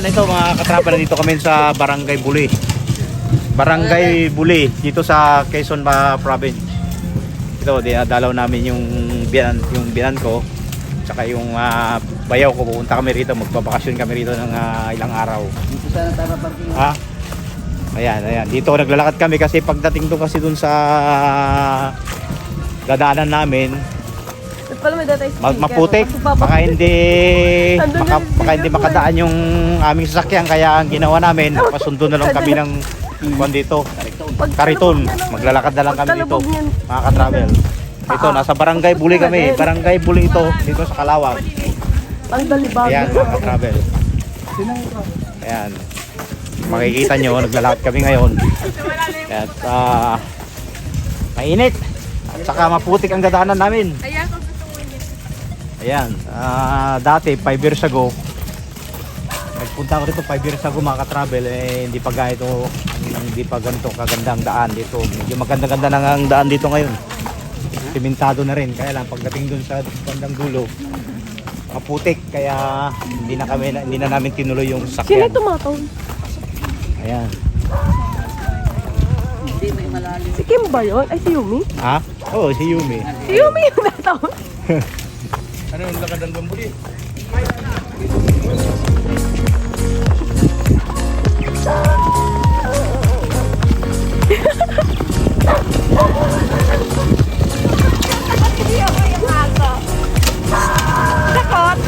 ito mga katrapa, na dito kami sa Barangay Buli. Barangay Buli dito sa Quezon Province. Ito dinadalaw namin yung biyanan ko tsaka yung bayaw ko. Pupunta kami rito, magbabakasyon kami rito ng ilang araw. Dito sana tayo parking. Ha? Ayan. Dito naglalakad kami kasi pagdating doon kasi doon sa dadaanan namin, maputik. Baka hindi makadaan yung aming sasakyan, kaya ang ginawa namin, pasundo na lang kami ng dito. Kariton. Maglalakad na lang kami dito, mga ka-travel. Ito, nasa Barangay Buli kami. Barangay Buli ito, dito sa Kalawag. Ayan, mga ka-travel. Ayan. Makikita nyo, naglalakad kami ngayon. At mainit. At saka maputik ang dadaanan namin. Ayan, dati 5 years ago, nagpunta ko dito 5 years ago, mga ka-travel, hindi pa ganito kaganda ang daan dito. Medyo maganda-ganda na ang daan dito ngayon. Simentado na rin, kaya lang pagdating dun sa bandang dulo, maputik, kaya hindi na namin tinuloy yung sakyan. Sino tumatawag? Ayan. Hindi may malalim. Si Kim ba yun? Ay, si Yumi? Ha? Oo, si Yumi. Si Yumi yung natawag. Ano yung lakad ng Bambuli? Takot!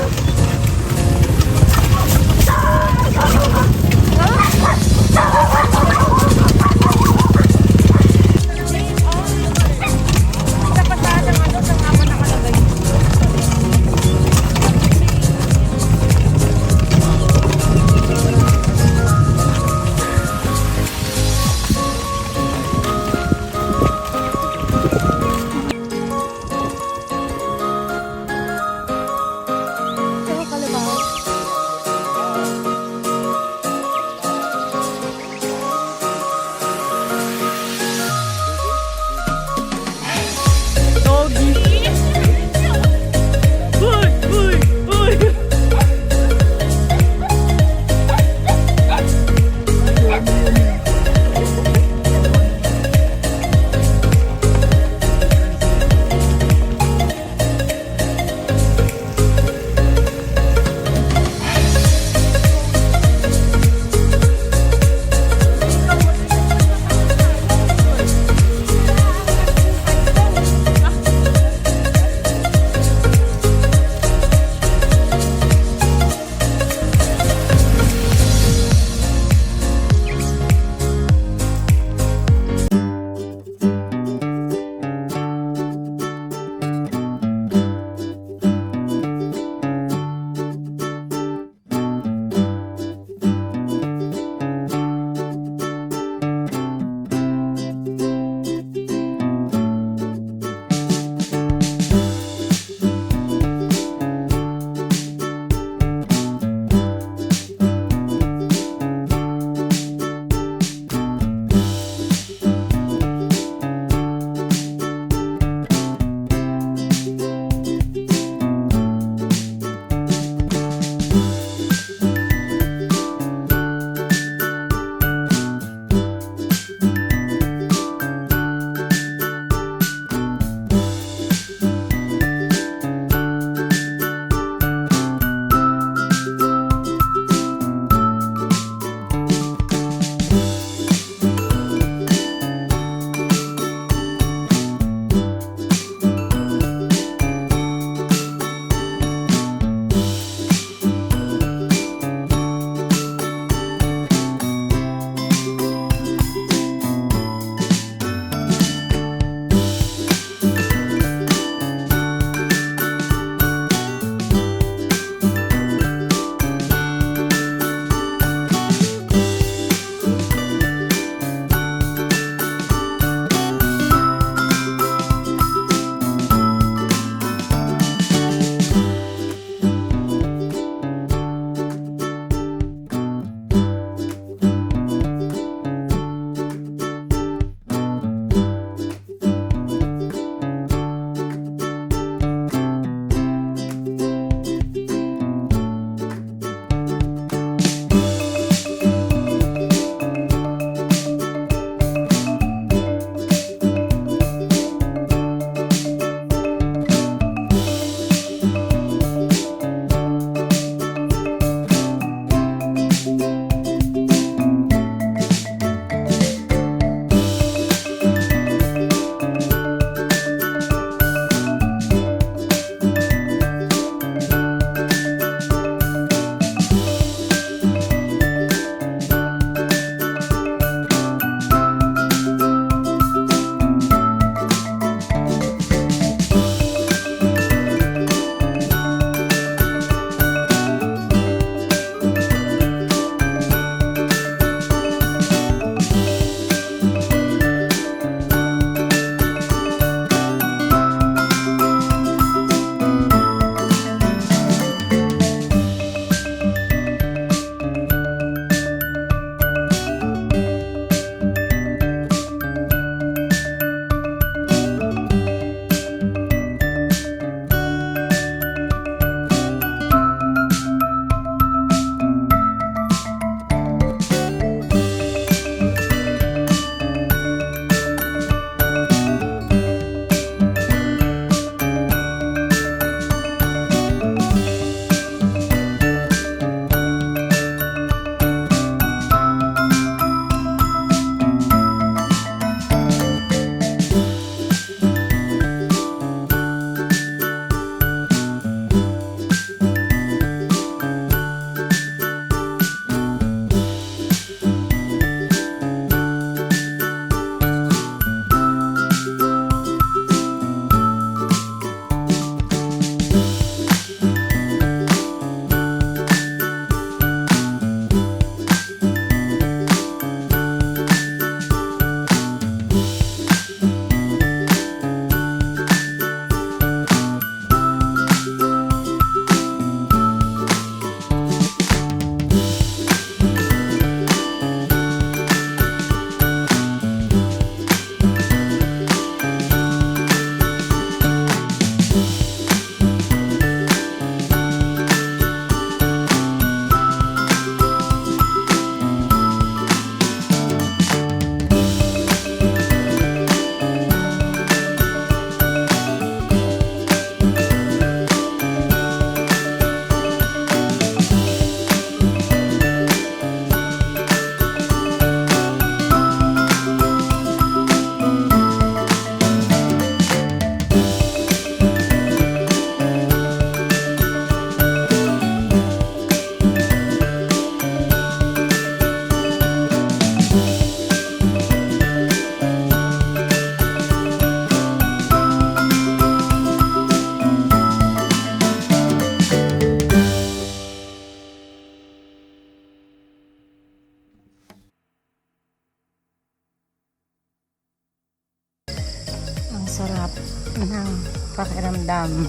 ng pakiramdam.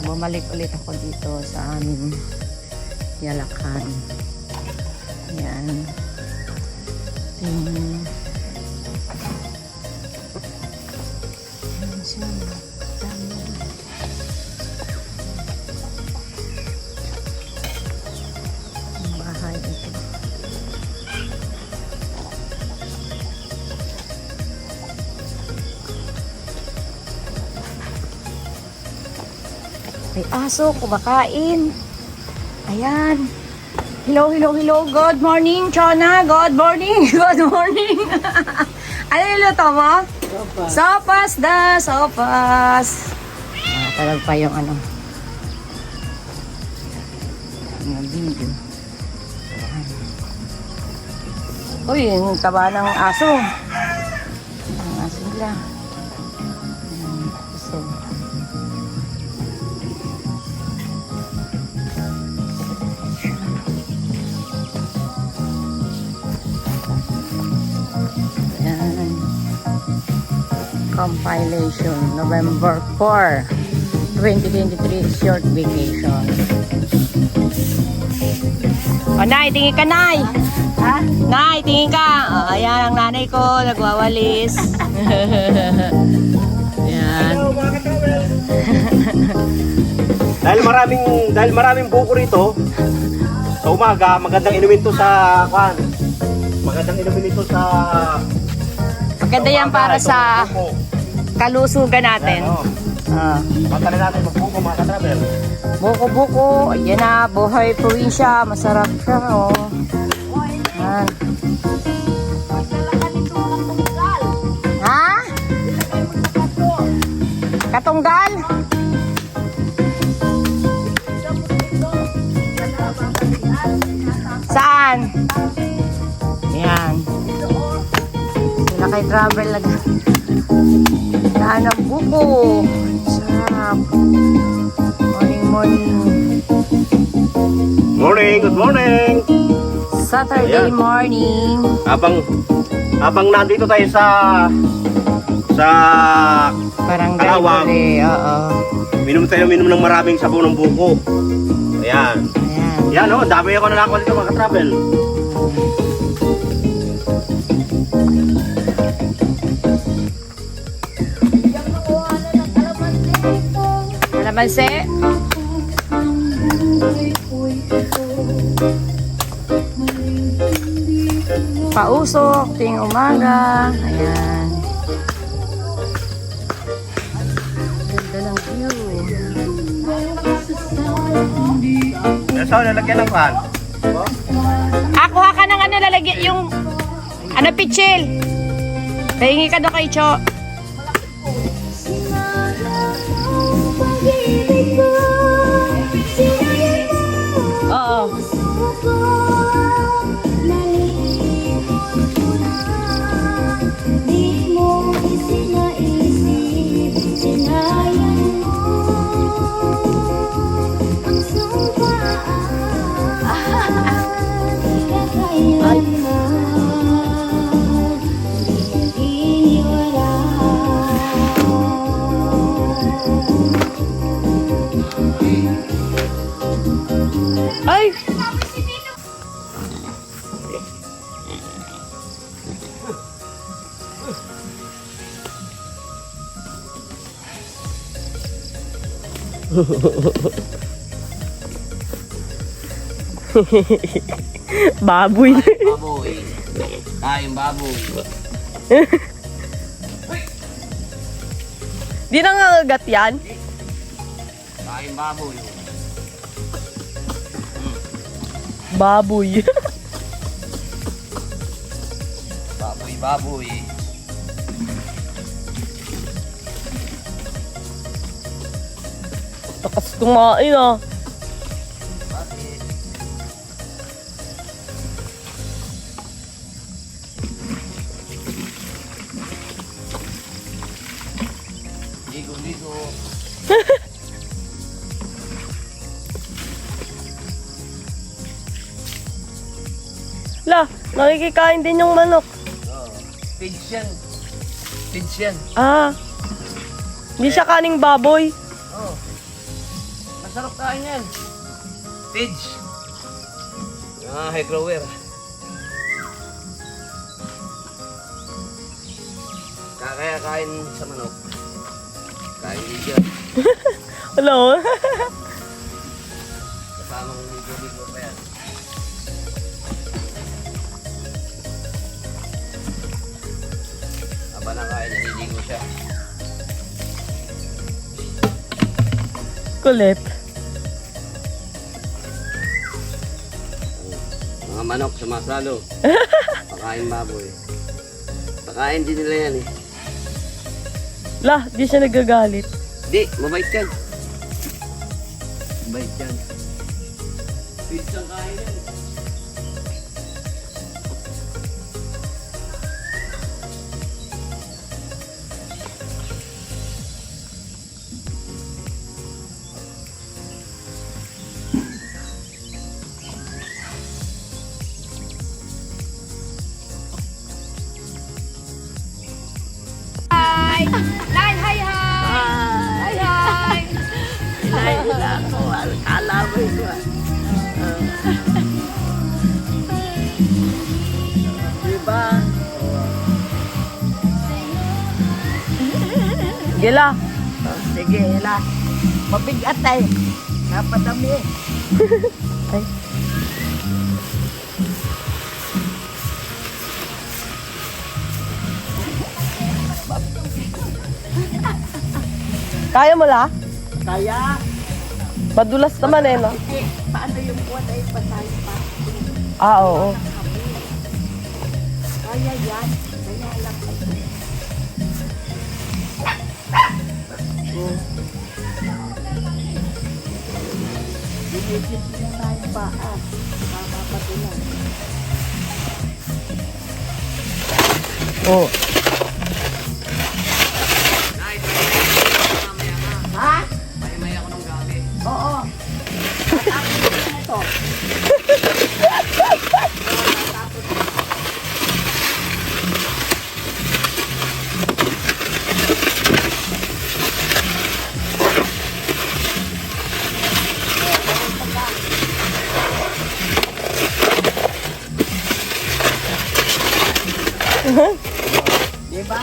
Bumalik ulit ako dito sa aming Yalakan. Ayan. Ayan siya. Dami. Ang bahay ito. May aso, kumakain. Ayan. Hello, hello, hello. Good morning, Chona. Good morning. Good morning. Ano niluto mo? Sopas da, sopas. Tagal pa yung ano. Ang video. Uy, yung taba ng aso. Ang aso nila. Aso. Ayan. Compilation, November 4, 2023, short vacation. O, Nay, tingin ka, Nay. Ha? Nay, tingin ka. O, ayan, ang nanay ko, nagwawalis. Ayan. Dahil maraming buko rito, sa umaga, magandang inumin to sa kwan. Magandang inumin ito sa Maganda yan para sa buko. kalusugan natin. Pagkali natin magbuko mga katravel. Buko-buko, ayan na, buhay probinsya, masarap siya, oh. Ayan. Ha? Katunggal? Saan? Ayan. Sila kay travel lang. Daan ang buko. Sarap. Morning, morning. Morning, good morning. Saturday Ayan. morning. Habang nandito tayo sa Barangay Kalawang. Bule, oo. minum ng maraming sabaw ng buko. Ayan. Ayan. Yan oh, dami ako nalakuha dito mga katravel. Kalamansi. Pausok, ting umaga. Ayan. Ganda ng view. So, lalagyan ng pan. Kuha ka ng ano, lalagyan yung ano, pichil. Pahingi ka doon kay Cho. Oo. Ay! Baboy. Baboy. Tayong baboy. Di nangangagat yan? Tayong baboy. Baboy. Baboy, baboy. Takas kumain ah. Ligo-ligo. La, nakikikain din yung manok. Pigs yan. Pigs yan. Ah, Hindi siya kaning baboy. Oh. Masarap kain yan. Pidge. High grower. Kaya kain sa manok. Kain dito. Hello? Kasamang ligo-ligo pa yan. Aba na kain, naliligo siya. Kulit. Mga manok sumasalo. Pakain baboy. Pakain din nila yan eh. La, di siya nagagalit. Di, mabait yan. Mabait yan. Pizza kain yan. Hi! Nay, hi, hi! Hi, hi! Ay, ako. Alamay ko. Diba? Gila. Sige, la. Mabigat ay. Napadami. Ay. Kaya mo la? Kaya, Madulas naman eh, no? paano yung buwan ay patay pa? Ah, oo. Kaya yan. Kaya lang ito. Binisit na tayo pa. Tama pa tulang. Oo. Ha? May ako ng gabi. Oo. At akin na ito. Diba?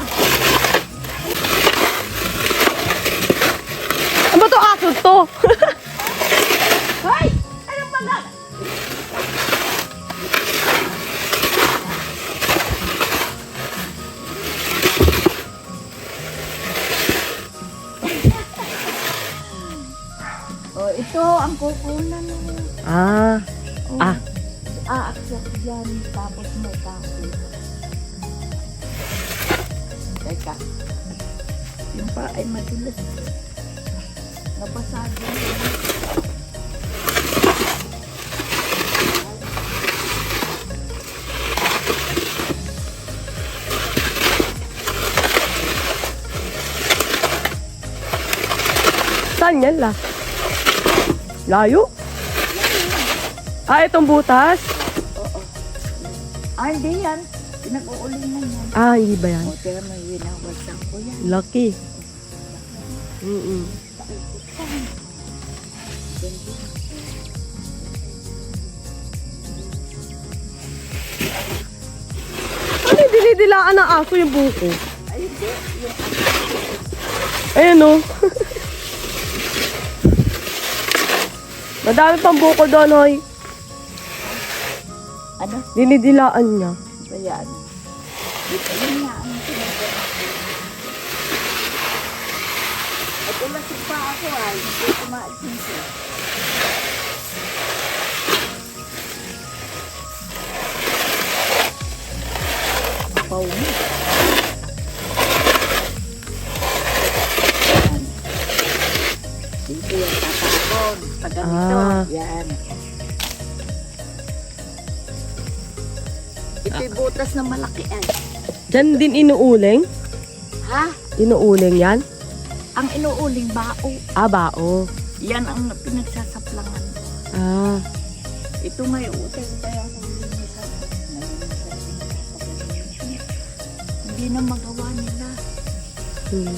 Ano ba to aso to? Hoy! Ano pa nga? Oh, ito ang kukunan mo. Ah. Oh, Ah. Aakyat dyan, tapos may kahoy. Teka. Yung pa ay madulas. Napasado na. Saan yan la? Layo? Ah, itong butas? Ah, hindi yan. Pinag-uulingan yan. Ah, hindi ba yan? O, kaya may winawasan ko yan. Lucky. Mm-mm. Ano yung dinidilaan ng aso yung buko? Ay, hindi. Ayan o. Madami pang buko doon, hoy. Ano Dinidilaan niya. ba yan? Dito yun nga ang sinasabi. At ulasig pa ako ay. Hindi kumaasin siya. Paw mo. Yan. Dito yung tatapon. Pag ganito, Ah. yan. Ito'y butas na malaki ay. Diyan din inuuling? Ha? Inuuling yan? Ang inuuling bao. Ah, bao. Yan ang pinagsasaplangan. Ah. Ito may utang kaya ako linisan. Hindi na magawa nila. Hmm.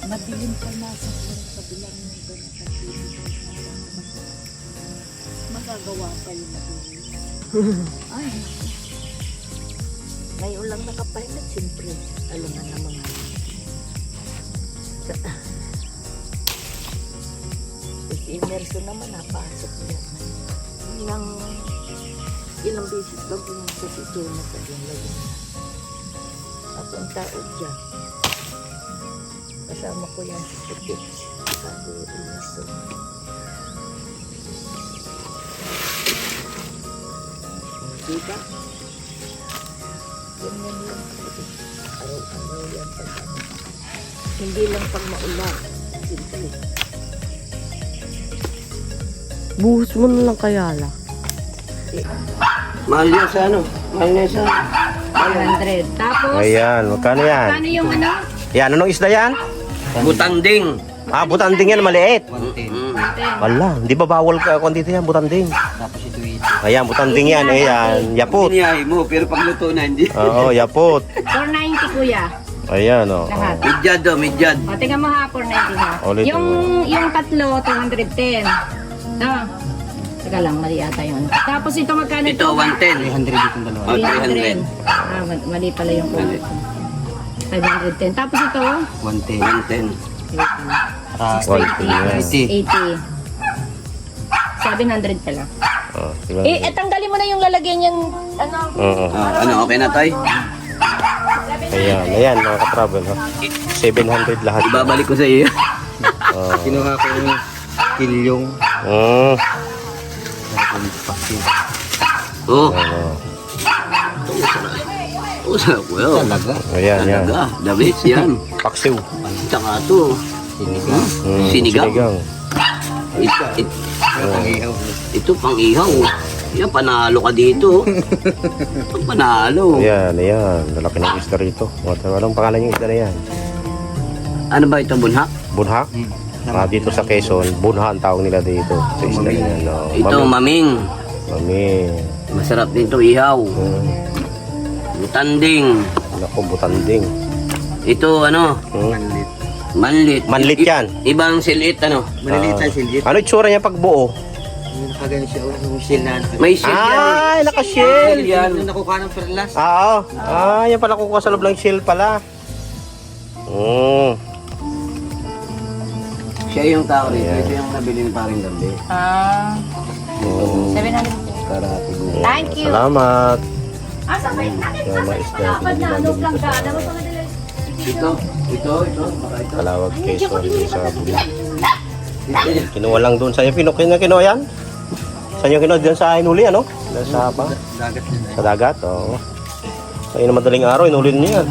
Madilim pa nasa kabilang mundo na pag-ibig. Magagawa pa yung madilim. Ay, ngayon lang nakapahinga, siyempre. Alam na ng mga immerso naman, napasok yan. Ilang beses ba pumunta si Jonathan yung lagi na. At ang tao dyan, kasama ko yan si Putik, sabi immerso. Diba? Ganyan lang Putik. Araw-araw yan pag ano. Hindi lang pag maulan. Simple. Buhos mo na lang kaya la. Mahal yan sa ano? Mahal yan sa... 100. Tapos, Ayan, magkano yan? ano yung ano? Yan, anong isda yan? Butanding. Ah, butanding yan, maliit. Mm. Wala, hindi ba bawal ka kung dito yan, butanding? Ayan, butanding yan, ayan, yapot. Biniyahe mo, pero pag luto na, hindi. Oo, yapot. 490 kuya. Ayan, oh. Lahat. Midyad do, midyad. O, tingnan mo ha, 490 ha. Ulit Yung tatlo, 210. No? Teka lang, mali ata yung ano. Tapos ito magkano Ito, 110. 300 itong dalawa. Oh, 300. Ah, mali pala yung 510. Tapos ito, 110. 620. 80. 700 pala. Oh, Tanggalin mo na yung lalagyan yung ano. Oo. Ano, okay na tayo? Ayan, mga ka-travel, ha? 700 lahat. Ibabalik ko sa iyo. Kinuha ko yung kilyong. Mm. Oo. Oo. Oo, sarap ko yun. Talaga. Ayan, yan. Talaga. Dabis yan. Paksiw. Tsaka ito. Sinigang. Ito pang ihaw. Yan, panalo ka dito. Ito, panalo. Ayan, ayan. Lalaki ng isda rito. Anong pangalan yung isda na yan? Ano ba ito, bunhak? Bunha? Dito sa Quezon, bunha ang tawag nila dito. Sa isda na yan. Oh. Ito, maming. Mami. Masarap din ito, ihaw. Butanding. Naku, butanding. Ito, ano, manlit. Manlit yan. Ibang silit, ano. Maliliit ang silgit. Ano itsura niya pag buo? Yung nakagano siya, yung shield na. May shell yan. Ay, naka-shell. Yan. Yung nakukuha ng perlas. Oo. Yan pala kukuha sa loob ng shell pala. Siya yung tao rito. Ito yung nabili ni paring gabi. Ah, 700. Karating na. Thank you. Salamat. Asa ba yung natin? Mga isda. Ito. Baka ito. Kalawag Quezon. Sa buli. Kinuha lang doon sa inyo. Kinuha yan? Saan yung kinuha? Diyan sa inuli, ano? Diyan sa apa? Dagat nila. Sa dagat, oo. Sa madaling araw, inuli niyo yan.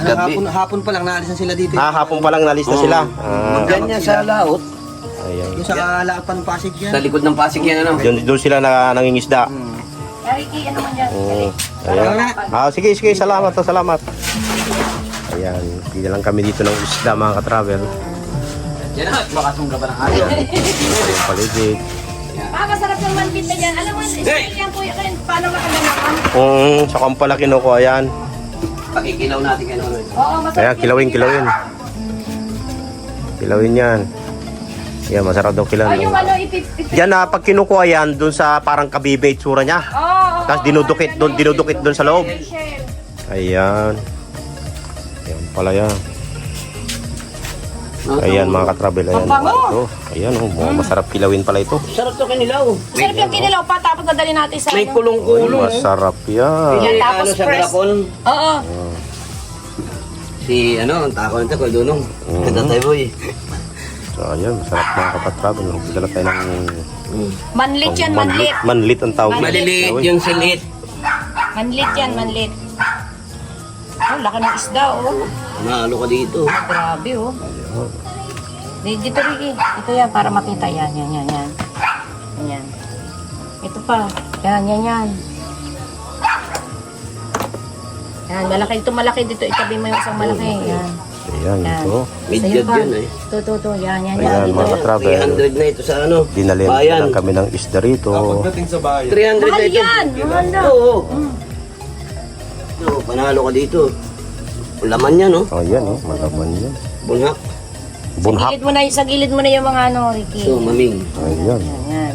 Gabi. Hapon pa lang naalis na sila dito. Hapon pa lang nalis na sila. Ganyan sa laot. Ayan. Yung sa Laapan Pasig yan. Sa likod ng Pasig yan, ano. Doon sila nangingisda. Ricky, ano man yan? Ayan. Sige, salamat. Ayan, hindi na lang kami dito ng isda mga ka-travel. Yan na, makasungga pa ng ayaw. Paligid. Masarap ng manpit na yan. Alam mo, yan kuya, paano makaganakan? Sa kampala kinukuha yan. Pakikilaw natin kayo. Oo, masarap. Ayan, kilawin. Kilawin yan. Ayan, masarap daw kilawin. Yung ano, ipipit. Diyan na, pag kinukuha yan, dun sa parang kabibe itsura niya. Oo. Tapos dinudukit doon sa loob. Ayan. Ayan pala yan. Ayan mga ka-travel. Ayan. Ito. Ayan, masarap kilawin pala ito. Sarap to kanilaw. Masarap yung kinilaw pa, tapos dadali natin sa May ano. kulong-kulong. Masarap yan. Yan, tapos Ano sa press. garapon? Oo. Si ano, ang tako nito ko dunong. Ganda tayo boy. So ayan, masarap mga ka-travel. Magdala tayo ng Manlit yan, manlit. manlit ang tawag. Maliliit yung silit. Manlit yan, manlit. Oh, laki ng isda, oh. Nalo ka dito. Grabe, oh. Dito, Ricky. Ito yan, para makita. Yan. Yan. Ito pa. Yan. Yan, malaki. Ito malaki dito. Itabi mo yung isang malaki. Yan. Ayan, Yan. ito. Medyad pa. yun eh. Ito. Yan. Ayan, Dito. mga ka-travel. 300 na ito sa ano. Dinalhin Bayan. lang kami ng isda rito. Pagdating sa bayan. 300 na Mahal ito. yan. Mahal na. Oo. So, panalo ka dito. Laman yan, no? Oh, yan, malaman yan. Bunhak. Bunhak. Sa gilid mo na yung mga ano, Ricky. So, maming. Ayan. Ayan.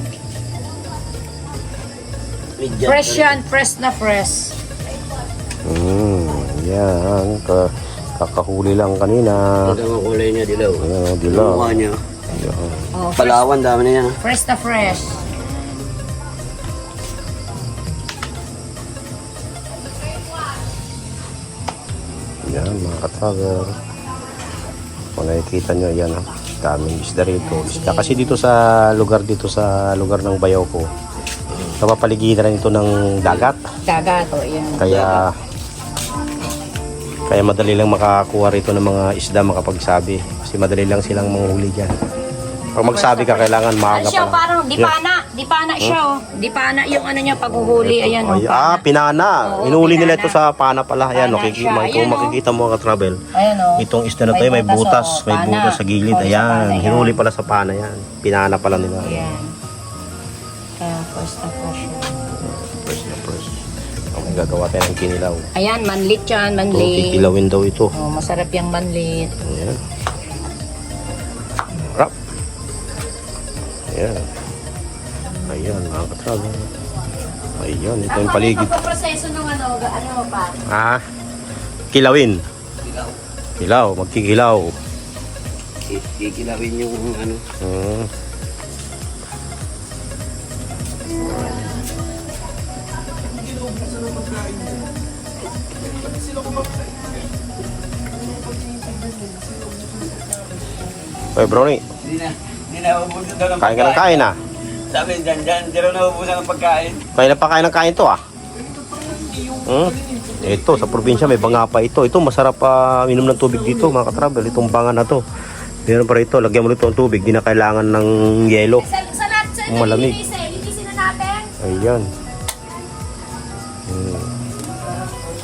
Medyan. Fresh yan, fresh na fresh. Yan. Kakahuli lang kanina. Ito ang kulay niya, dilaw. Ayan, dilaw. Mukha niya. Ayan. Oh, fresh, Palawan, dami na yan. fresh na fresh. Yan, mga ka-travel. Kung nakikita nyo, yan ha. Daming isda rito. Isda kasi dito sa lugar ng bayaw ko. Napapaligiran ito ng dagat. Dagat, o yan. Kaya madali lang makakuha rito ng mga isda makapagsabi. Kasi madali lang silang manghuli dyan. Pag magsabi ka, kailangan Ano maaga siya, pa lang. parang dipana siya, oh. Dipana yung ano niya, paghuhuli, ayan, oh. Pinana. Oo, Inuuli nila pinana. ito sa pana pala. Ayan, Pana siya. kung Ayan, makikita mo ka-travel. Ayan, oh. Itong isda na to may butas. May pana. butas sa gilid. Oo, sa pana, Ayan, yan. hinuli pala sa pana yan. Pinana pala nila. Ayan. Kaya, first na fresh yan. First. Okay, gagawa tayo ng kinilaw. Ayan, manlit yan, So, manlit. kikilawin daw ito. Oh, masarap yung manlit. Ayan. Rap. Ayan. Ayan, mga ka-travel. Ayan, ito yung paligid. Ang proseso ng ano pa? Kilawin. Kilaw, magkikilaw. Kikilawin yung ano. Oy, Brownie, Hindi na ubusan daw ng kain ka ng kain ah. Sabi dyan, di raw na ubusan ng pagkain. Kaya na pa kain ng kain to ah. Ito, sa probinsya may banga pa ito. Ito, masarap pa minom ng tubig dito, mga ka-travel. Itong banga na to. Meron pa rito, lagyan mo rito ang tubig. Di na kailangan ng yelo. Malamig. Linisin na natin. Ayan.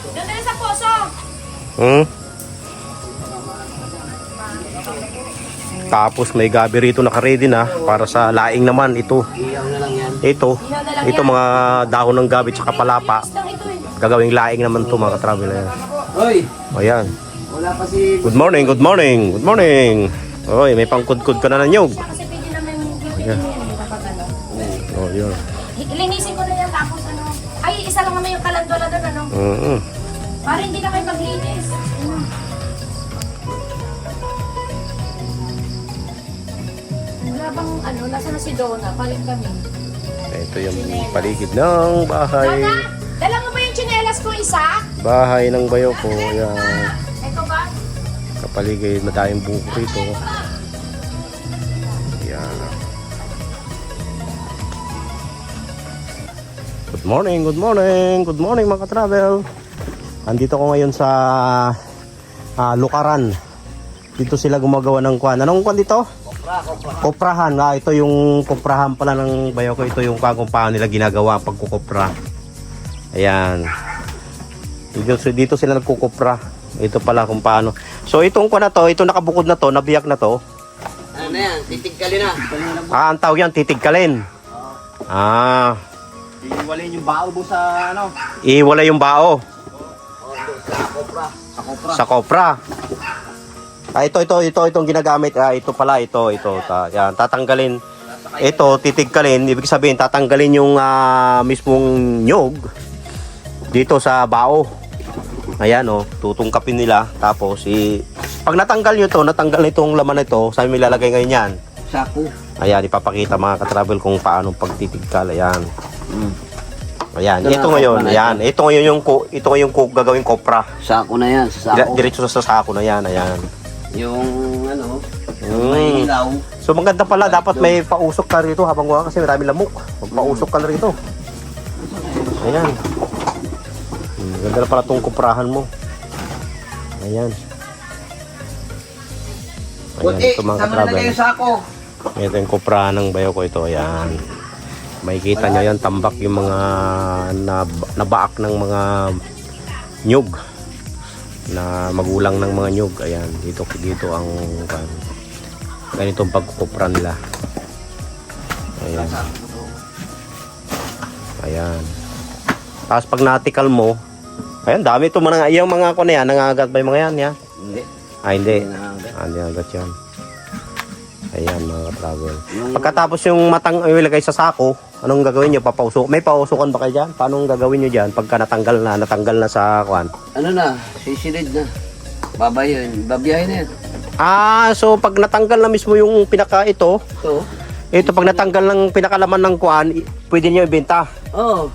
Doon na sa poso. Tapos may gabi rito naka-ready na para sa laing naman ito. Iyaw na lang yan. Ito mga dahon ng gabi tsaka palapa. Lang ito eh. Gagawing laing naman to, mga ka-travel. Ayan. Hoy! Ayan. Wala pa si... Good morning, good morning, good morning. Oy, may pangkudkud ka na ng nyog. Kasi pwede naman yung kapag ano. Oh, yun. Linisin ko na yan tapos ano. Ay, isa lang naman yung kalandola doon ano. Para hindi na kayo maglinis. Ano? Wala bang ano, nasa na si Donna? Palit kami. Ito yung paligid ng bahay. Donna, dala mo ba yung tsinelas ko isa? Bahay ng bayo ko. Ayan. Ito ba? Kapaligid, madaming buko rito. Ayan. Good morning, good morning. Good morning mga ka-travel. Andito ko ngayon sa Lukaran. Dito sila gumagawa ng kwan. Anong kwan dito? Koprahan. Ito yung koprahan pala ng bayo ko. Ito yung kung paano nila ginagawa ang pagkukopra. Ayan. Dito sila nagkukopra. Ito pala kung paano. So itong kwan na to, ito nakabukod na to, nabiyak na to. Ano na yan? Titigkalin na. Ang tawag yan, titigkalin. Iwalin yung bao mo sa ano? Iwala yung bao. Sa kopra. Sa kopra. Itong ginagamit. Ito pala, ito. Yan, tatanggalin. Ito, titigkalin. Ibig sabihin, tatanggalin yung mismong nyog dito sa bao. Ayan, tutungkapin nila. Tapos, pag natanggal nyo to, natanggal na itong laman na ito, saan may lalagay ngayon yan? Sako. Ayan, ipapakita mga ka-travel kung paano pagtitigkal. Ayan. Ayan, ito ngayon. Ayan, ito ngayon yung gagawing kopra. Sako na yan. Sako. Diretso sa sako na yan. Ayan. Yung ano, may ilaw. So maganda pala, dapat may pausok ka rito habang gawa kasi marami lamok. Magpausok ka na rito. Ayan. Ganda na pala itong kuprahan mo. Ayan. Ayan, ito mga katravel. Sako. Ito yung kuprahan ng bayo ko ito. Ayan. Makikita nyo yan, tambak yung mga nabaak ng mga nyug. Na magulang ng mga nyug. Ayan, dito ang ganitong pagkukupra nila. Ayan. Ayan. Tapos pag natikal mo, ayan, dami ito mga, yung mga ako na yan, nangagat ba yung mga yan? Yan? Hindi. Hindi. Nangagat. Hindi nangagat yan. Ayan mga ka-travel. Pagkatapos yung ilagay sa sako, anong gagawin nyo? Papausok. May pausukan ba kayo dyan? Paano gagawin nyo dyan pagka natanggal na sa kwan? Ano na, sisilid na. Babiyahin na yan. So pag natanggal na mismo yung pinaka ito pag natanggal ng pinakalaman ng kwan, pwede nyo ibenta. Oo.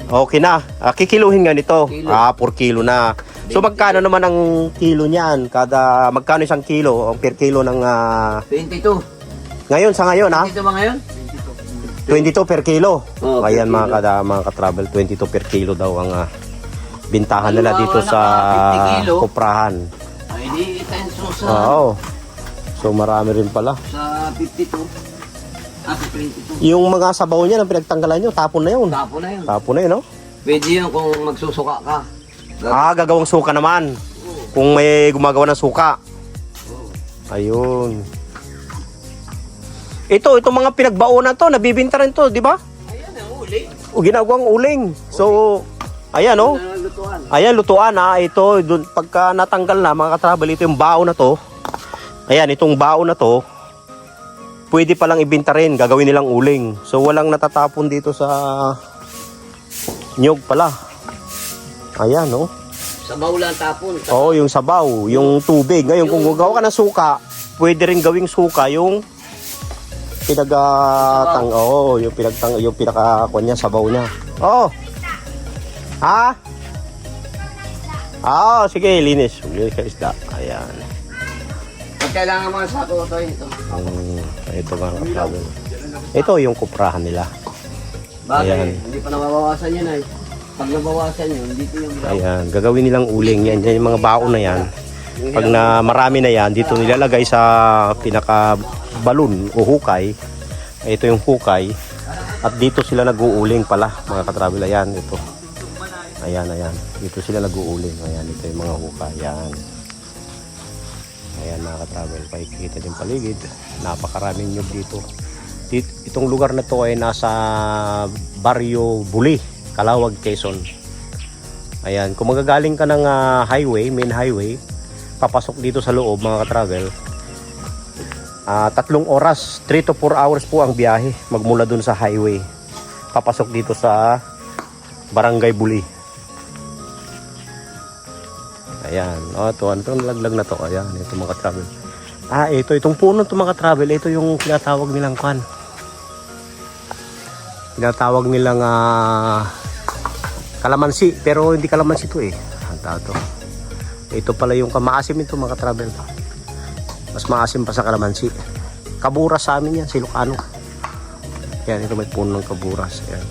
Okay na. Kikiluhin nga nito. Kilo. 4 kilo na. So magkano naman ang kilo niyan? Magkano isang kilo? Per kilo ng 22. ngayon sa ngayon 22 ba ngayon? 22 per kilo. Oo, per Ayan kilo. mga ka-travel, 22 per kilo daw ang bintahan nila Halimbawa, dito sa 50 kilo. kuprahan. Ay, di itenso sa, Oo. So marami rin pala. sa 52. Sa 22. Yung mga sabaw niya na pinagtanggalan nyo, tapon na yun. Tapo na yun. Tapon na yun, no? Pwede yun kung magsusuka ka. Gagawang suka naman. Kung may gumagawa ng suka. Ayun. Itong mga pinagbaonan to, nabibinta rin to, di ba? Ayan, ang uli. O ginagawang uling. So, ayan, no? Lutuan. Ayan, lutuan ito, pagka natanggal na mga ka-travel, ito yung bao na to. Ayan, itong bao na to, pwede palang ibenta rin, gagawin nilang uling. So walang natatapon dito sa nyog pala. Ayan, no? Sa baulan tapon. Oo, yung sabaw, yung tubig. Ngayon, kung gagawa ka ng suka, pwede rin gawing suka yung yung pinaka niya, sabaw niya. Oo. Ha? Sige, linis. Linis ka isda. Ayan. Pag kailangan mga sako ito. Ito mga ka-travel. Ito yung kuprahan nila. Bakit? Ayan. Hindi pa nabawasan yun ay. Pag nabawasan yun, dito yung Ayan, gagawin nilang uling yan. Yan yung mga baon na yan. Pag na marami na yan, dito nilalagay sa pinaka balon o hukay. Ito yung hukay. At dito sila nag-uuling pala, mga ka-travel. Ayan, ito. Ayan. Dito sila nag-uuling. Ayan, ito yung mga hukay. Ayan. Ayan, mga ka-travel. Pakikita din paligid. Napakaraming nyug dito. Itong lugar na to ay nasa Barrio Buli, Calawag, Quezon. Ayan, kung magagaling ka ng main highway, papasok dito sa loob mga ka-travel, 3 oras, 3 to 4 hours po ang biyahe magmula dun sa highway. Papasok dito sa Barangay Buli. Ayan, itong laglag na to. Ayan, ito mga ka-travel. Itong puno to mga ka-travel, ito yung tinatawag nilang kan. Tinatawag nilang kalamansi, pero hindi kalamansi to eh. Ito pala yung maasim ito mga ka-travel. Mas maasim pa sa kalamansi. Kaburas sa amin yan, Silocano. Yan, ito may puno ng kaburas. Ayan.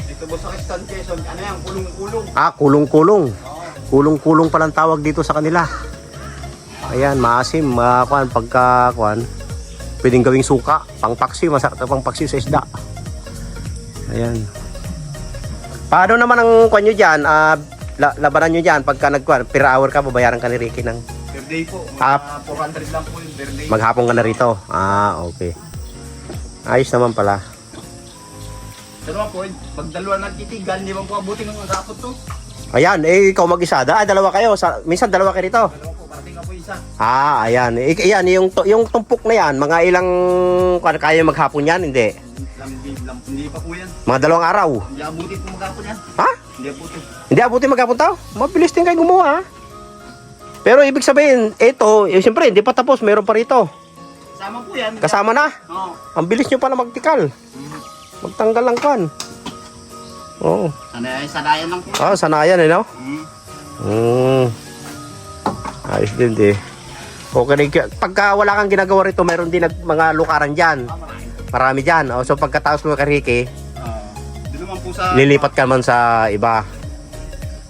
Dito ba sa Eastern Quezon, ano yan, kulong-kulong. Kulong-kulong. Kulong-kulong palang tawag dito sa kanila. Ayan, maasim. Pagka pwedeng gawing suka. Pangpaksi, masarap na pangpaksi sa isda. Ayan. Paano naman ang nyo dyan? Labanan nyo dyan pagka per hour ka, babayaran ka ni Ricky ng Per day po, mga 400 lang po yung per day. maghapon ka na rito. Okay. Ayos naman pala. Pero po, pag dalawa nagtitigan, di ba po abutin ng rapot to? Ayan, ikaw mag-isa. Dalawa kayo. Minsan dalawa kayo rito. Dalawa po, parating nga po isa. Ayan. Ayan, yung tumpok na yan, mga ilang kaya maghapon yan? Hindi. Hindi pa po yan. Mga 2 araw. Hindi abutin po magkapon yan. Ha? Hindi abutin. Hindi abutin maghapon tao? Mabilis din kayo gumawa. Pero ibig sabihin, ito, siyempre, hindi pa tapos. Meron pa rito. Kasama po yan. Kasama na. Oo. Ang bilis nyo pala magtikal. Magtanggal lang kan. Oo. Sanayan lang po. Sanayan no? Ayos din Okay, pagka wala kang ginagawa rito, mayroon din mga lukaran dyan. Marami dyan. So pagkatapos mo kay Ricky, Doon naman po sa... lilipat ka man sa iba.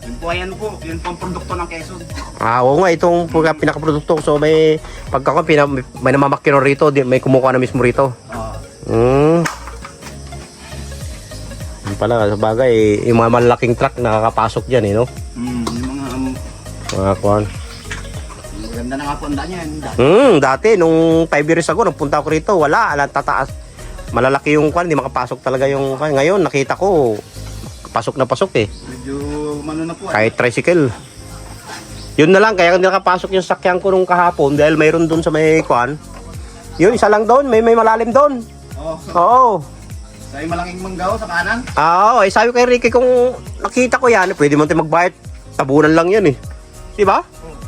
Yun po, ayan po. Yun po ang produkto ng Quezon. Oo nga, itong pinakaprodukto. So may may namamakino rito, may kumukuha na mismo rito. Yun pala, sa bagay, yung mga malaking truck nakakapasok dyan no? Yung Mga kuhan. maganda na nga po ang daan yan. Dati, nung 5 years ago, nagpunta ako rito, wala, tataas. Malalaki yung kuhan, hindi makapasok talaga yung kuhan. Ngayon, nakita ko, pasok na pasok Medyo mano na po. Kahit tricycle. Yun na lang, kaya hindi nakapasok yung sakyan ko nung kahapon dahil mayroon dun sa may kuhan, Yun, isa lang doon. May malalim doon. Oh, Oo. sa malaking manggaw sa kanan. Oo, sabi ko kay Ricky kung nakita ko yan, pwede mo tayo magbayad. Tabunan lang yan eh. Di ba?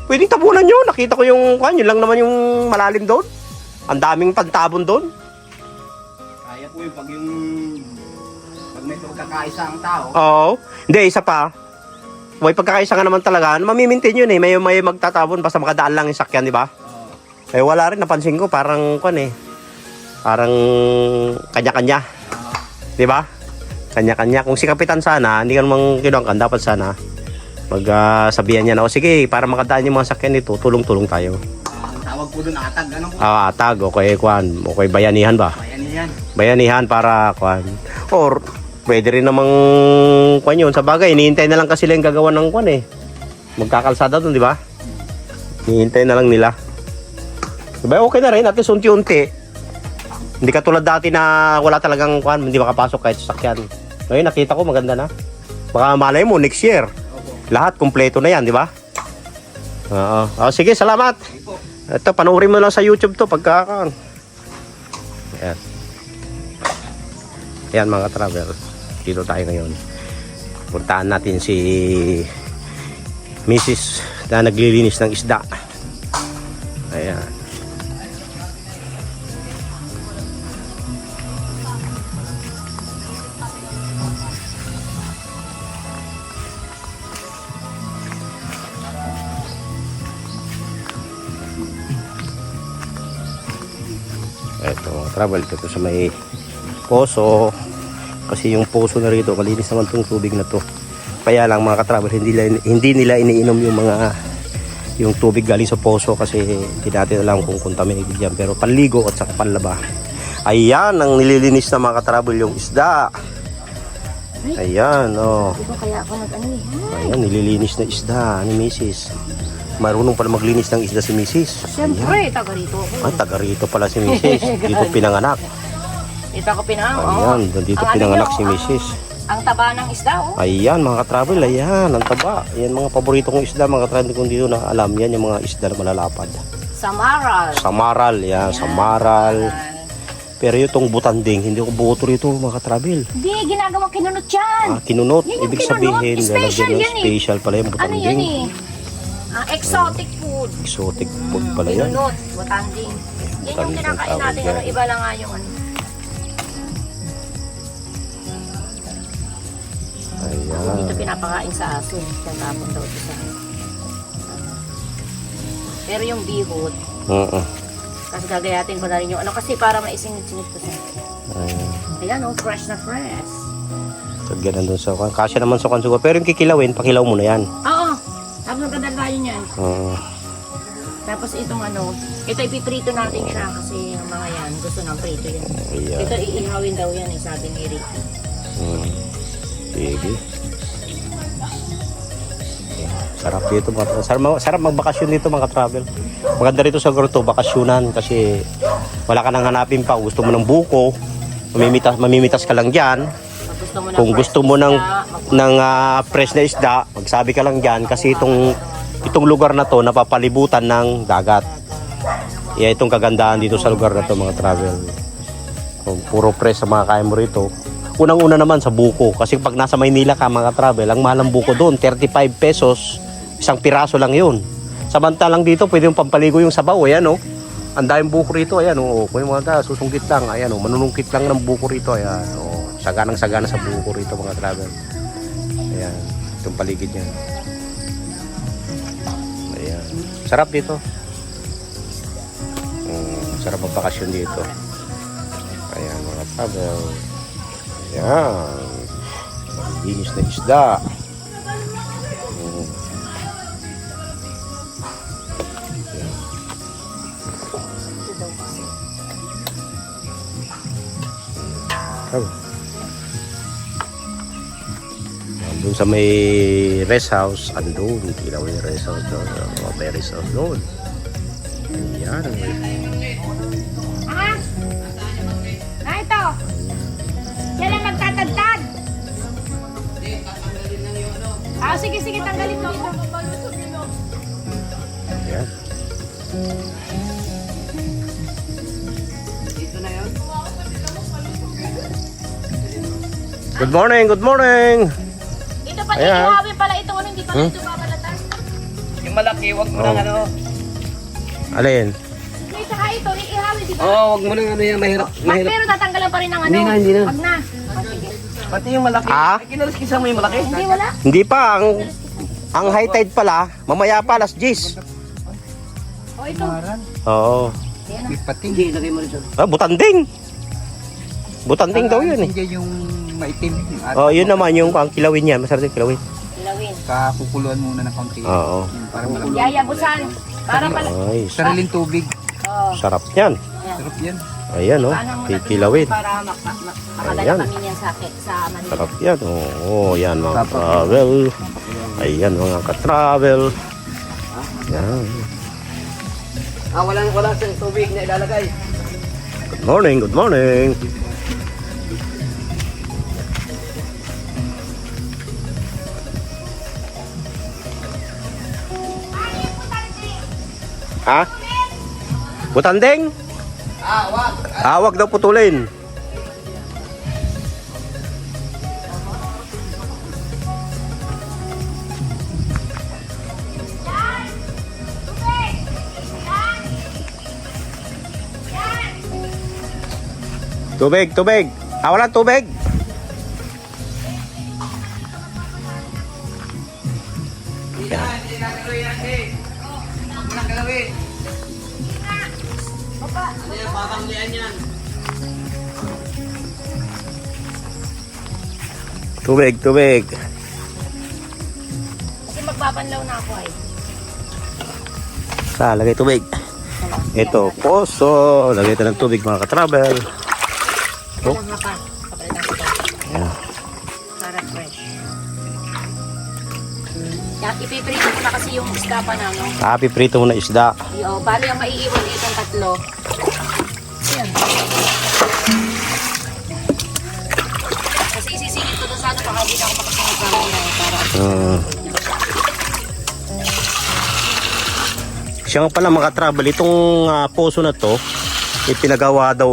Pwedeng tabunan yun. Nakita ko yung, yun lang naman yung malalim doon. Ang daming pantabon doon. Kaya po yung pag may pagkakaisa ang tao. Oo. Hindi, isa pa. May pagkakaisa nga naman talaga. Mamimintin yun eh. May magtatabon basta makadaan lang yung sakyan, di ba? Eh wala rin, napansin ko. Parang, parang kanya-kanya. Di ba? Kanya-kanya. Kung si Kapitan sana, hindi ka namang kinuangkan, dapat sana magsabihan niya na, o sige, para makadaan yung mga sakyan dito, tulong-tulong tayo. Ang tawag po doon atag. Ano po? Atag, okay, okay, bayanihan ba? Bayan yan. Bayanihan para or pwede rin namang yun sa bagay, hinihintay na lang kasi sila yung gagawa ng magkakalsada doon, di ba? Hinihintay na lang nila. Diba, okay na rin, at least unti-unti. Hindi katulad dati na wala talagang hindi makapasok kahit sasakyan. Ngayon nakita ko maganda na. Baka malay mo next year lahat kumpleto na yan, di ba? Oo. Sige, salamat. Ito, panoorin mo lang sa YouTube to pagka. Ayan. Ayan mga travel. Dito tayo ngayon. Puntaan natin si Mrs. na naglilinis ng isda. Ayan. Ito mga travel, ito sa may poso. Kasi yung poso na rito, malinis naman itong tubig na to. Kaya lang mga ka-travel, hindi nila iniinom yung tubig galing sa poso kasi hindi natin alam kung contaminated yan. Pero panligo at saka panlaba. Ayan, ang nililinis na mga ka-travel yung isda. Ayan, oh. Ito kaya ako Ayan, nililinis na isda ni Mrs. Marunong pala maglinis ng isda si Mrs. Siyempre, taga rito ako. Taga rito pala si Mrs. Dito pinanganak. Dito ako pinanganak. Ayan, dito pinanganak si Mrs. Ang taba ng isda, oh. Ayan mga ka-travel, ayan, ang taba. Ayan mga paborito kong isda, mga ka-travel kung dito na alam yan, yung mga isda na malalapad. Samaral. Samaral, yan, samaral. Pero itong butanding, hindi ko buto rito mga ka-travel. Hindi, ginagawa kinunot yan. Kinunot, Yan yung ibig kinunot. sabihin, Special lalagyan ng yan eh. special pala yung Ano butanding. yan exotic food. Exotic food pala yan. Kinunot, butanding. Yan yung Butanding kinakain tawag natin, yan. iba lang nga yung dito Ayan. pinapakain sa aso. Tatapon daw ito sa pero yung bihot, kasi gagayatin ko na rin yung kasi para maisingit-singit ko sa ayan, fresh na fresh. Tagyan doon sa kan. Kasya naman sa kansuga. Pero yung kikilawin, pakilaw mo na yan. Oo, tapos nagdadal tayo niyan. Tapos itong ito ipiprito natin siya kasi yung mga yan, gusto ng prito yan. Ayan. Ito iihawin daw yan sabi ni Ricky. Sige. Sarap dito mga sarap magbakasyon dito mga travel. Maganda rito sa Grotto, bakasyonan kasi wala ka nang hanapin pa. Gusto mo ng buko, mamimitas ka lang diyan. Kung gusto mo ng fresh na isda, magsabi ka lang diyan kasi itong lugar na to napapalibutan ng dagat. Itong kagandahan dito sa lugar na to mga travel. Puro fresh sa mga kain mo rito. Unang-una naman sa buko. Kasi pag nasa Maynila ka mga travel, ang mahal ng buko doon, 35 pesos. Isang piraso lang yun. Samantalang dito, pwede yung pampaligo yung sabaw. Ayan o. Ang daming buko rito. Ayan o. Kung yung mga susungkit lang. Ayan o. Manunungkit lang ng buko rito. Ayan o. Saganang-sagana sa buko rito mga travel. Ayan. Itong paligid niya. Ayan. Sarap dito. Sarap ang bakasyon dito. Ayan mga travel. Ayan. Linis na isda. Doon sa may rest house, andun. Ilaw yung rest house doon. May rest house doon. Ayan. Ito! Yan ang magtatagtag! Sige, tanggalin mo dito. Ayan. Good morning, good morning. Ito pati Ayan. ihawin pala ito. Ano, hindi pala ito babalatan. Yung malaki, wag mo Oh. nang ano. Alin? May saka ito, ihawin, di ba? Oo, wag mo nang ano yan, mahirap. Mahirap. Pero tatanggalan pa rin ng ano. Hindi na, hindi na. Wag na. Oh, sige. Pati yung malaki. Ah? Ay, kinalaskisan mo yung malaki. Hindi, wala. Hindi pa, ang high tide pala, mamaya pa, alas 10. O, ito. Oo. Pati. Hindi, ilagay mo rin doon. Ah, butanding. Butanding daw yun eh. Hindi yung maitim. At Oh, yun naman yung ang kilawin niya, masarap yung kilawin. Ilawin. kakukuluan muna ng konti. Oo. Para malamig. Yayabusan. Para pala. Ay, Sariling tubig. Oh. sarap yan. Sarap yan. Ayan oh, Paano mo kikilawin. Para makadala Ayan. kami niyan sa Manila. Sarap yan. Oo, yan mga travel. Ayan mga ka-travel. Yan. Wala siyang tubig na ilalagay. Good morning, good morning. Ha? Butanding? Wag daw putulin. Tubig, tubig. Wala tubig. Tubig, tubig. Kasi magbabanlaw na ako ay. Lagay tubig. Ito, poso. Lagay ito ng tubig mga ka-travel. Oh. Ilang hapa. Kapalitan ko. Ayan. Para fresh. Kaya ipiprito ko na kasi yung isda pa na, no? Piprito mo na isda. O, bali ang maiiwan itong tatlo. Ayan. Kasi isisingit ko doon sa ano, baka hindi na ako makasunod sa mga para. Siya nga pala mga travel, itong poso na to, ipinagawa daw,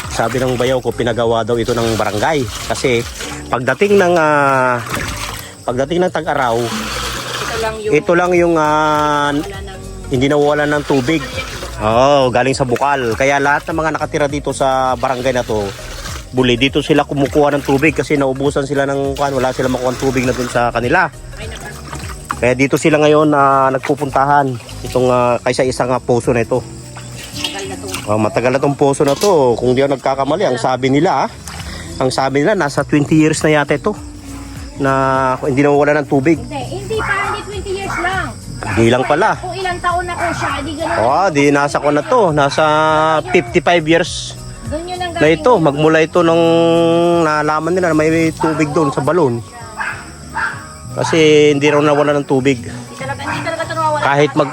sabi ng bayaw ko, pinagawa daw ito ng barangay. Kasi pagdating ng tag-araw, Ito lang yung ito lang yung wala ng hindi nawawalan ng tubig. Oo, galing sa bukal. Kaya lahat ng mga nakatira dito sa barangay na to, buli, dito sila kumukuha ng tubig kasi naubusan sila ng wala sila makuha ng tubig na dun sa kanila. Kaya dito sila ngayon nagpupuntahan itong kaysa isang poso na ito. tagal na to. Matagal na tong poso na to. Kung di ako nagkakamali, ang sabi nila nasa 20 years na yata ito na hindi nawawala ng tubig. Hindi pa, hindi 20 years lang. Di lang pala. Kung ilang taon na ko siya, di ganun. Di nasa ko na to. Nasa 55 years Doon yun ang na ito. Magmula ito nung nalaman nila na may tubig doon sa balon. Kasi hindi raw nawala ng tubig. Hindi talaga ito nawawala. Kahit pag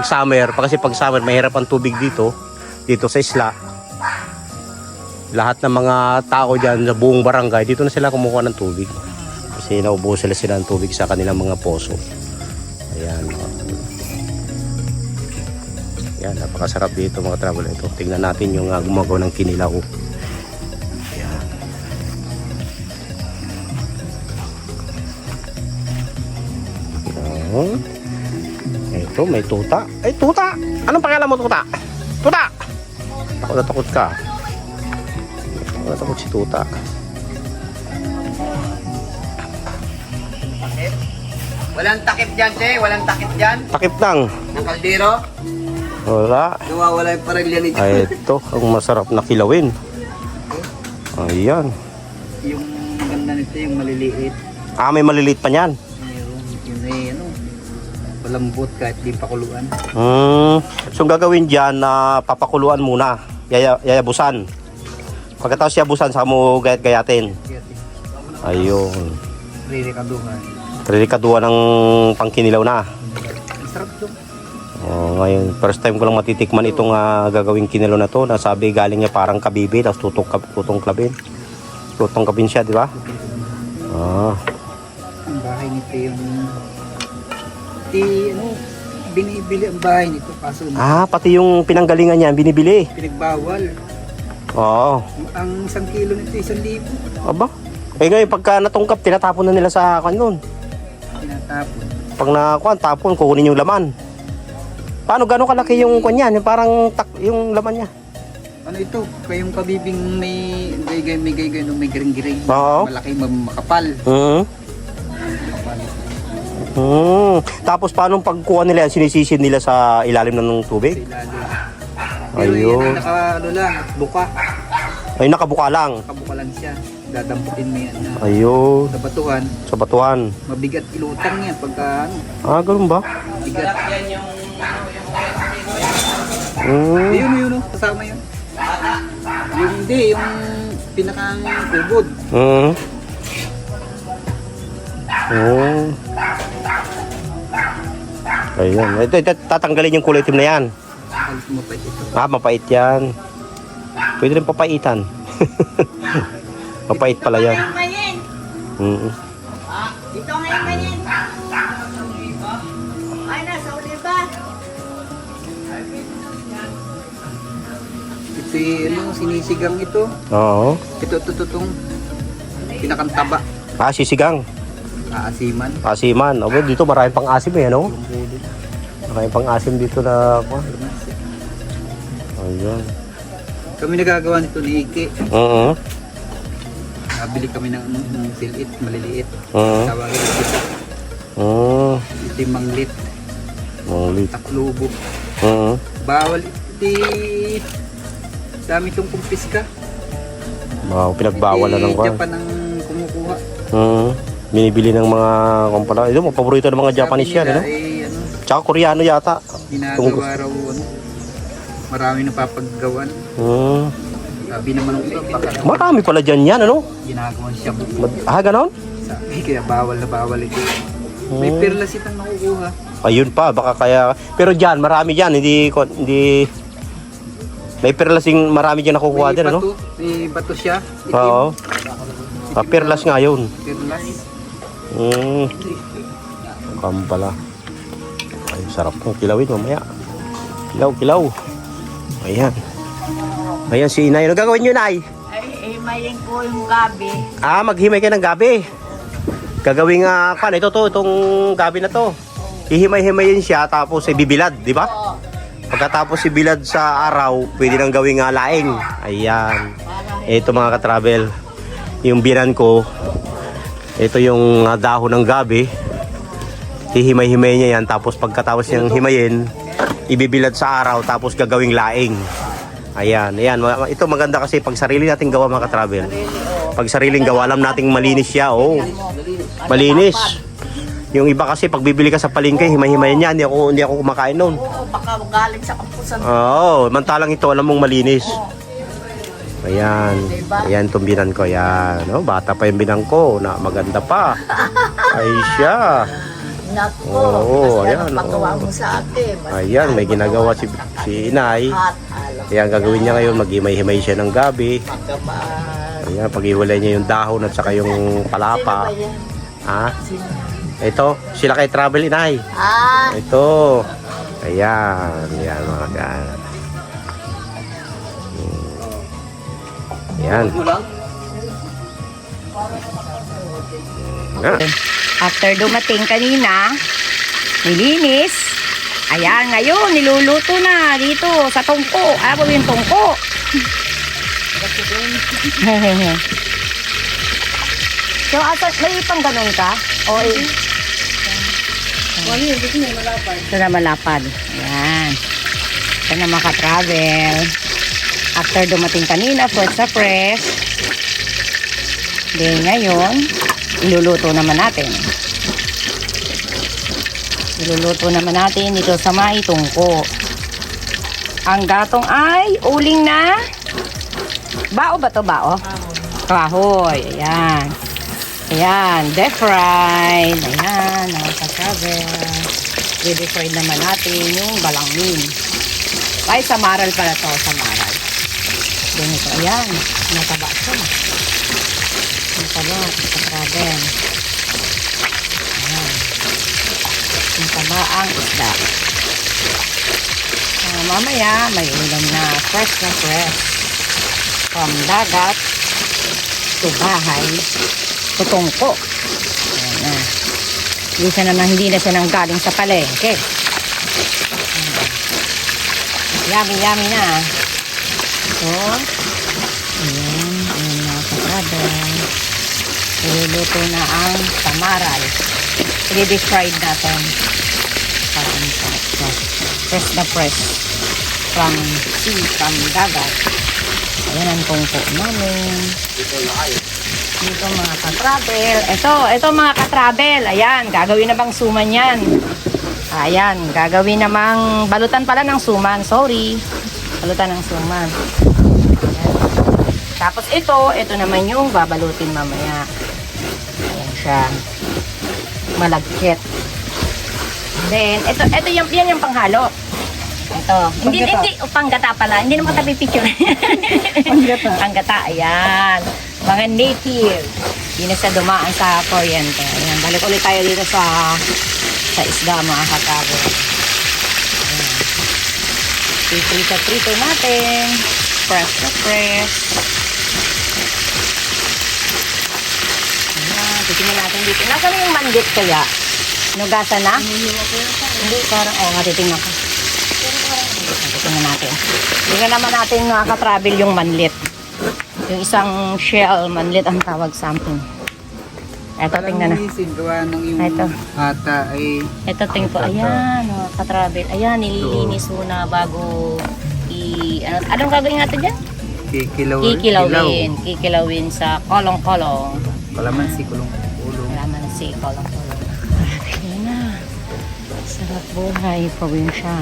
summer, kasi pag summer mahirap ang tubig dito sa isla. Lahat ng mga tao diyan sa buong barangay dito na sila kumukuha ng tubig. Kasi naubusan sila ng tubig sa kanilang mga poso. Ayan. Ayan, napakasarap dito mga travel ito. Tingnan natin yung gumagawa ng kinilaw. Ayan. Ito, may tuta. Ay, tuta! Anong pakialam mo, tuta? Tuta! Takot na takot ka. Takot na takot si tuta. Walang takip dyan, che. Walang takip dyan. Takip lang. Ng kaldero. Wala. Nawawala yung paregla nito. Ay, ito, ang masarap na kilawin. Ayan. Yung ganda nito, yung maliliit. May maliliit pa niyan. Meron. Yun ay ano. Malambot kahit di pakuluan. So, ang gagawin dyan na papakuluan muna. Yayabusan. Pagkatapos yabusan, saka mo gayat-gayatin. Ayun. Ririkaduhan. Trelikaduan ng pangkinilaw na. Sarap to. Ngayon, first time ko lang matitikman itong gagawing kinilaw na to. Nasabi galing niya parang kabibi, tapos tutong klabin. Tutong kabin siya, di ba? Ang bahay nito yung binibili ang bahay nito kaso Pati yung pinanggalingan niya, binibili. pinagbawal. Oo. Ang 1 kilo nito, 1,000. Aba. Eh ngayon, pagka natungkap, tinatapon na nila sa kanon. Tinatapon. Pag nakuha, tapon, kukunin yung laman. Paano, gano'ng kalaki yung kanyan? Yung parang yung laman niya. Ano ito? Kayong kabibing may gay-gay, no, may giring-giring. Oo. Malaki, makapal. Tapos paano pagkuha nila yan, sinisisid nila sa ilalim ng tubig? Sa ilalim. Pero Ayun. yan, buka. Ay, nakabuka lang. Nakabuka lang siya. Dadamputin mo yan. Ayun. Sa batuhan, Sa batuhan. mabigat ilutang yan pagka ano, Ah, ganun ba? bigat. Mm. Yun, oh, kasama yun. Yung hindi, yung pinakang ubod. Mm. Oh. Ayun. Ito, tatanggalin yung kulay itim na yan. Alis mo pa ito. Ah, mapait yan. Pwede rin papaitan. Mapait pala yan. Mm. Dito ngayon ganyan. Ay, nasa Oliva. Ito ano, sinisigang ito. Oo. Ito, itong pinakang taba. Ah, sisigang. Aasiman. Asiman. Aba, dito maraming pang asim eh, no? Maraming pang asim dito na... Ayun. Kami nagagawa nito ni Ike. Oo. Nabili kami ng silit, maliliit. Oo. Tawagin ito. Oo. Ito yung manglit, Maulit. taklubo. Oo. Bawal iti dami itong kumpis ka. Wow, pinagbawal na ng kwan. Japan ang kumukuha. Oo. Binibili ng mga kumpara. Ito, mga paborito ng mga Japanese yan, ano? Ay, ano, Tsaka Koreano yata. ginagawa raw, ano, marami napapaggawan. Oo. Sabi naman ng iba, baka Marami pala dyan yan, ano? ginagawan siya. Ah, ganon? Sabi, kaya bawal na bawal ito. May perlas itong nakukuha. Ayun pa, baka kaya... Pero dyan, marami dyan. Hindi... May perlasing marami dyan nakukuha din, ano? May bato siya. Itim. Oo. Ah, perlas nga yun. Perlas. Kam pala. Ay, sarap ng kilawin mamaya. Kilaw. Ayan. Ayan si Inay. Ano gagawin nyo, Nay? Ay, mayin ko yung gabi. Ah, maghimay kayo ng gabi. Gagawin nga, itong gabi na to. Ihimay-himayin siya tapos bibilad, di ba? Pagkatapos ibilad sa araw, pwede nang gawing laing. Ayan. Ito mga ka-travel. Yung binan ko, ito yung dahon ng gabi. Hihimay-himay niya yan. Tapos pagkatapos niyang himayin, ibibilad sa araw tapos gagawing laing. Ayan. Ito maganda kasi pag sarili nating gawa mga ka-travel. Pag sariling gawa, alam nating malinis siya. Oh. Malinis. Yung iba kasi pag bibili ka sa palengke, himay-himayin niya. Hindi ako kumakain noon. Oo, baka galing sa kampusan. Oo, mantalang ito alam mong malinis. Ayan. Ayan itong binan ko. Ayan. Oh, bata pa yung binan ko. Na maganda pa. Ay siya. Naku, Oo, kasi ayan, ano pagawa oo. mo sa akin. Ayan, may ginagawa si Inay. At alam Ayan, gagawin niya ngayon. Maghimay-himay siya ng gabi. pagkamaan. Ayan, pag-iwalay niya yung dahon at saka yung palapa. Sino ba yan? Ha? Sino? Ito, sila kay Travel Inay. Ah, Ito. Ayan. Ayan mga gan. Ayan. Ah. After dumating kanina, nilinis. Ayan, ngayon, niluluto na dito sa tungko. Ano yung tungko? So, may pang ganun ka? O, ito na malapad. Ayan. Ito na maka-travel. After dumating kanina, fresh na fresh. Then, ngayon, iluluto naman natin. Iluluto naman natin dito sa may tungko. Ang gatong ay uling na bao ba to? Bao? Kahoy. Ayan. Ayan. Deep fried. Ayan. Nakaka-travel. Deep-fried naman natin yung balangin. Ay, samaral pala to. Samaral. Ganito. Ayan. Nataba siya. Nataba. Nakaka-travel. Ayan. Yung taba ang isda. Mamaya, may ulam na fresh na fresh. from dagat to bahay to tungko. Ayan na. Hindi na siya nang galing sa palengke. Yummy na. So, ayan mga katravel. Iluluto na ang tamaral. I-deep-fried natin. Parang ito. Press na press. From dagat. Ayan ang tungko namin. Dito mga ka-travel. Ito mga ka-travel. Ayan, gagawin na bang suman yan? Ayan, gagawin namang balutan pala ng suman. Sorry. Balutan ng suman. Ayan. Tapos ito naman yung babalutin mamaya. Ayan siya. Malagkit. Then, ito yan yung panghalo. Ito. Hindi, panggata pala. Hindi naman tabi picture. Panggata, ayan. Mga native. Hindi na siya dumaan sa kuryente. Ayan, balik ulit tayo dito sa isda mga katago. Ayan. Prito natin. Press na press. Ayan, titingnan natin dito. Nasaan yung mandit kaya? Nugasan na? Hindi, parang, titingnan ko. Tingnan natin. Tingnan naman natin mga ka-travel yung manlit. Yung isang shell manlit ang tawag sa amin. Ito, tingnan na. Ito. Ito, tingnan po. Ayan, mga ka-travel. Ayan, nililinis muna bago anong gagawin natin dyan? Kikilawin sa kolong-kolong. Kalamansi, kulong-kulong. Kalamansi, kolong-kolong. Ayan na. Sarap buhay, probinsya.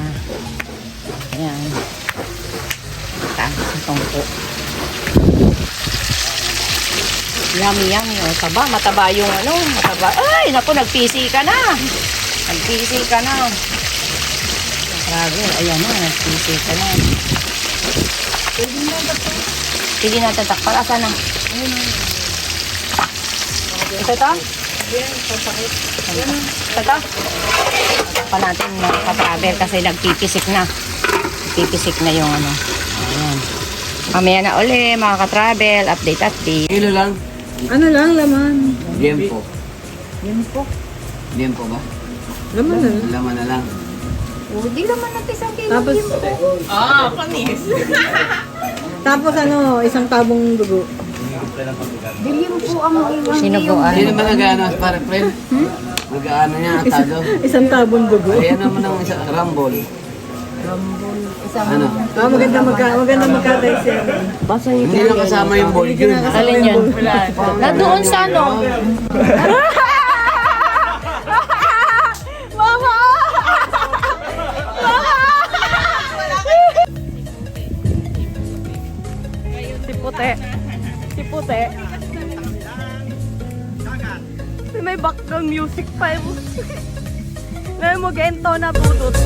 Ayan. Taas ang tungko. Yummy. O, mataba yung mataba. Ay, naku, nag-PC ka na. Grabe, ayan na, nag-PC ka na. Sige na, tatakpal. Asa na? Ito to? Ito? Pa natin mga ka-travel kasi nagpipisik na. Pipisik na yung Ayan. Mamaya na uli mga ka-travel. Update. Kilo lang. Ano lang, laman. Liempo. Yun po. Liempo ba? Laman na lang. Laman na lang. Hindi naman natin isang kilo. Tapos, tapos isang tabong dugo. Sinubuan. Hindi naman nag-ano, para friend. Mag-ano niya, atado. Isang tabong dugo. Ayan naman ang isa, rambol. Ano? Maganda magkatay siya. Hindi lang kasama yung ball yun. Alin yan? Nandoon sa Mama! Si puti. May background music pa yun. Ngayon mo gento na budot.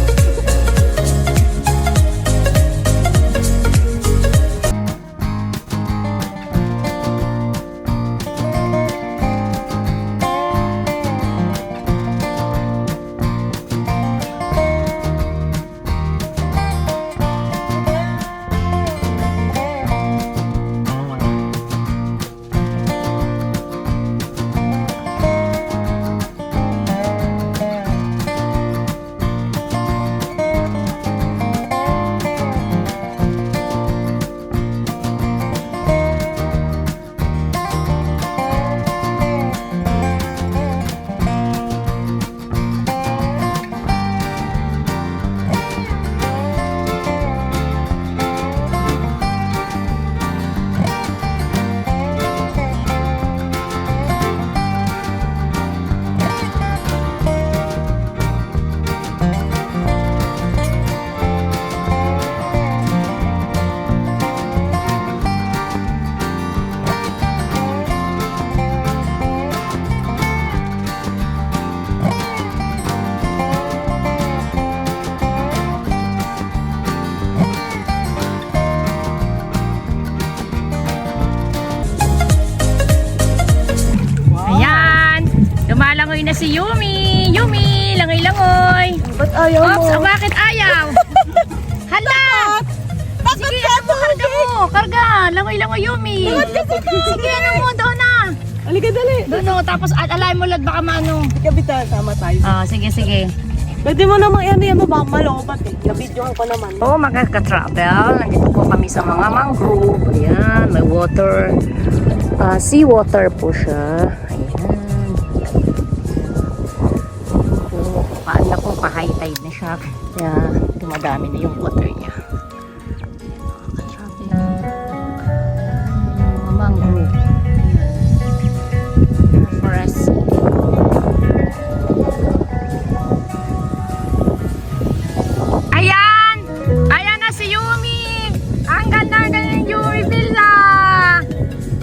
Lumalangoy na si Yumi. Yumi, langoy-langoy. Ba't ayaw Ops, mo? bakit ayaw? Hala! Sige, ano mo, karga mo. Karga. Langoy-langoy, Yumi. Sige, ano mo, doon na. Halika, dali. Doon, no. Tapos alay mo, Lord, baka maano. Kapitan, tama tayo. Ah, sige, sige. Pwede mo namang yan baka malobat eh. Nabidyohan ko naman. Oh, mga ka-travel, nandito po kami sa mga mangrove. Ayan, may water. Sea water po siya. Ayan. So, paano po, pa-high tide na siya. Kaya, dumadami na yung water niya. Mga ka-travel. Mga mangrove. Ayan. Forest. Ayan! Ayan na si Yumi! Ang ganda ng Yumi Villa!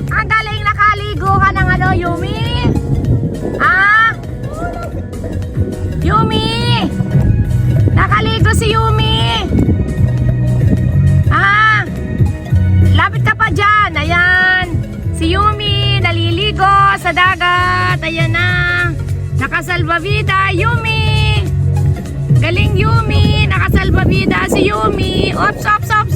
Ang galing nakaligo ka ng ano, Yumi? Ah? Yumi! Nakaligo si Yumi! Ah? Lapit ka pa dyan! Ayan! Si Yumi naliligo sa dagat! Ayan na! Nakasalbabida, Yumi! Galing Yumi! Nakasalbabida si Yumi! Ops, ops, ops,